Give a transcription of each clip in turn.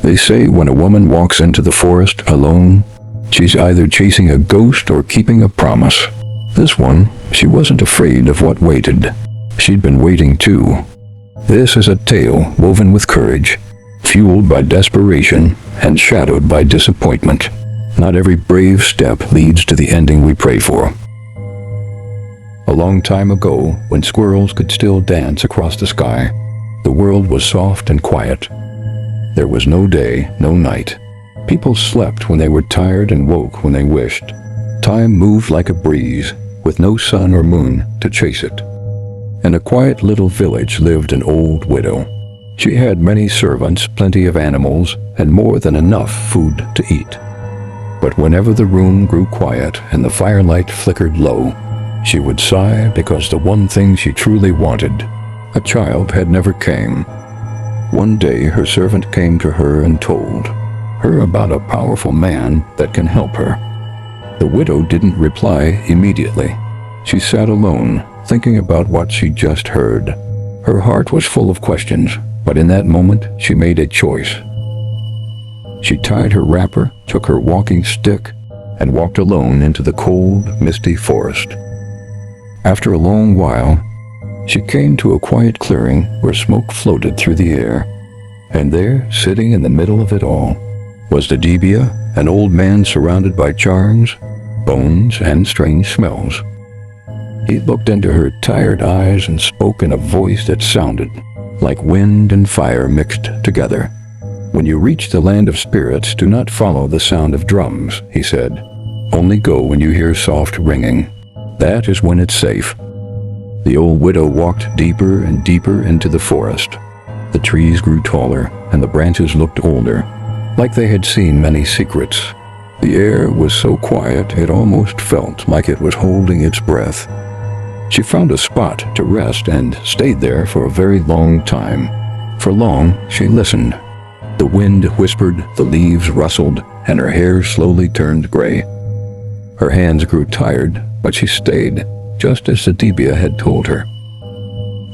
They say when a woman walks into the forest alone, she's either chasing a ghost or keeping a promise. This one, she wasn't afraid of what waited. She'd been waiting too. This is a tale woven with courage, fueled by desperation and shadowed by disappointment. Not every brave step leads to the ending we pray for. A long time ago, when squirrels could still dance across the sky, the world was soft and quiet. There was no day, no night. People slept when they were tired and woke when they wished. Time moved like a breeze, with no sun or moon to chase it. In a quiet little village lived an old widow. She had many servants, plenty of animals, and more than enough food to eat. But whenever the room grew quiet and the firelight flickered low, she would sigh because the one thing she truly wanted, a child, had never came. One day her servant came to her and told her about a powerful man that can help her. The widow didn't reply immediately. She sat alone, thinking about what she'd just heard. Her heart was full of questions, but in that moment she made a choice. She tied her wrapper, took her walking stick, and walked alone into the cold, misty forest. After a long while, she came to a quiet clearing where smoke floated through the air. And there, sitting in the middle of it all, was the dibia, an old man surrounded by charms, bones, and strange smells. He looked into her tired eyes and spoke in a voice that sounded like wind and fire mixed together. "When you reach the land of spirits, do not follow the sound of drums," he said. "Only go when you hear soft ringing. That is when it's safe." The old widow walked deeper and deeper into the forest. The trees grew taller, and the branches looked older, like they had seen many secrets. The air was so quiet it almost felt like it was holding its breath. She found a spot to rest and stayed there for a very long time. For long, she listened. The wind whispered, the leaves rustled, and her hair slowly turned gray. Her hands grew tired, but she stayed, just as the dibia had told her.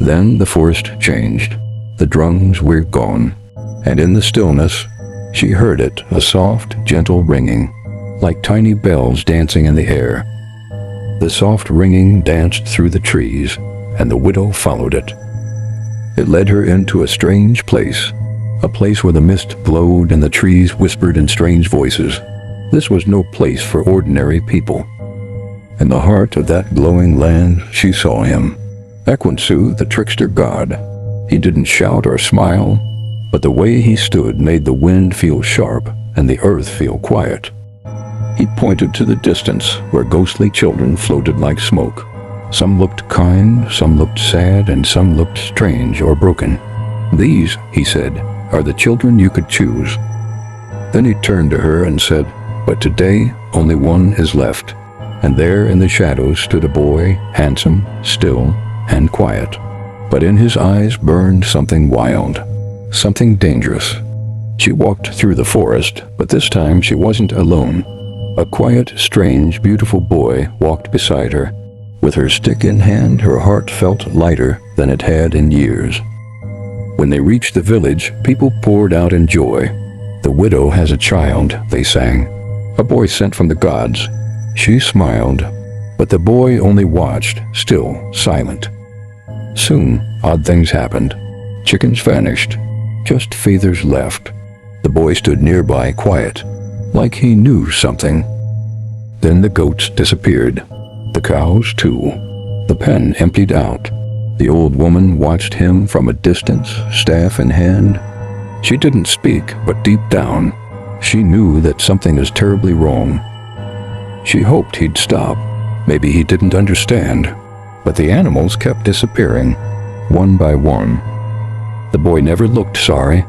Then the forest changed. The drums were gone, and in the stillness, she heard it, a soft, gentle ringing, like tiny bells dancing in the air. The soft ringing danced through the trees, and the widow followed it. It led her into a strange place, a place where the mist glowed and the trees whispered in strange voices. This was no place for ordinary people. In the heart of that glowing land, she saw him, Ekwensu, the trickster god. He didn't shout or smile, but the way he stood made the wind feel sharp and the earth feel quiet. He pointed to the distance where ghostly children floated like smoke. Some looked kind, some looked sad, and some looked strange or broken. "These," he said, "are the children you could choose." Then he turned to her and said, "But today only one is left." And there in the shadows stood a boy, handsome, still, and quiet. But in his eyes burned something wild, something dangerous. She walked through the forest, but this time she wasn't alone. A quiet, strange, beautiful boy walked beside her. With her stick in hand, her heart felt lighter than it had in years. When they reached the village, people poured out in joy. "The widow has a child," they sang. "A boy sent from the gods." She smiled, but the boy only watched, still silent. Soon, odd things happened. Chickens vanished. Just feathers left. The boy stood nearby, quiet, like he knew something. Then the goats disappeared. The cows, too. The pen emptied out. The old woman watched him from a distance, staff in hand. She didn't speak, but deep down, she knew that something was terribly wrong. She hoped he'd stop. Maybe he didn't understand. But the animals kept disappearing, one by one. The boy never looked sorry.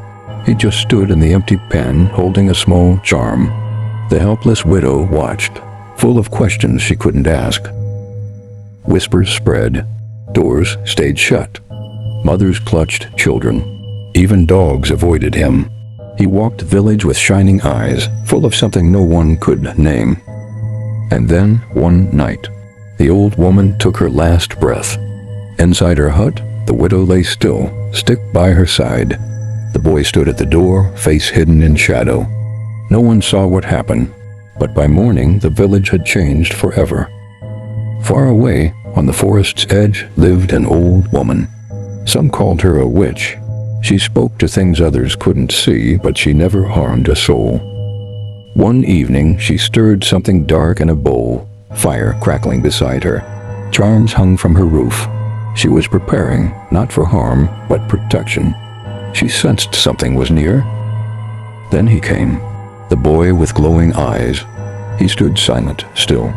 He just stood in the empty pen, holding a small charm. The helpless widow watched, full of questions she couldn't ask. Whispers spread. Doors stayed shut. Mothers clutched children. Even dogs avoided him. He walked the village with shining eyes, full of something no one could name. And then, one night, the old woman took her last breath. Inside her hut, the widow lay still, stick by her side. The boy stood at the door, face hidden in shadow. No one saw what happened, but by morning the village had changed forever. Far away, on the forest's edge, lived an old woman. Some called her a witch. She spoke to things others couldn't see, but she never harmed a soul. One evening, she stirred something dark in a bowl, fire crackling beside her. Charms hung from her roof. She was preparing, not for harm, but protection. She sensed something was near. Then he came, the boy with glowing eyes. He stood silent, still.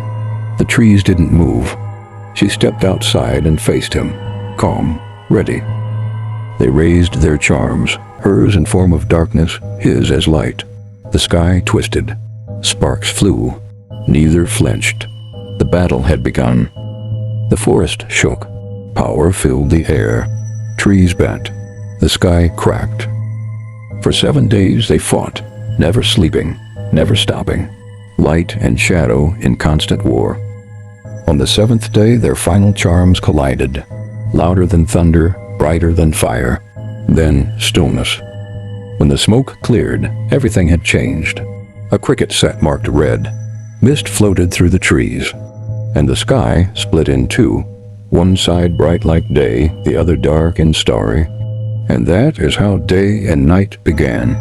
The trees didn't move. She stepped outside and faced him, calm, ready. They raised their charms, hers in form of darkness, his as light. The sky twisted. Sparks flew. Neither flinched. The battle had begun. The forest shook. Power filled the air. Trees bent. The sky cracked. For 7 days they fought, never sleeping, never stopping. Light and shadow in constant war. On the 7th day their final charms collided. Louder than thunder, brighter than fire. Then stillness. When the smoke cleared, everything had changed. A cricket set marked red. Mist floated through the trees. And the sky split in two. One side bright like day, the other dark and starry. And that is how day and night began.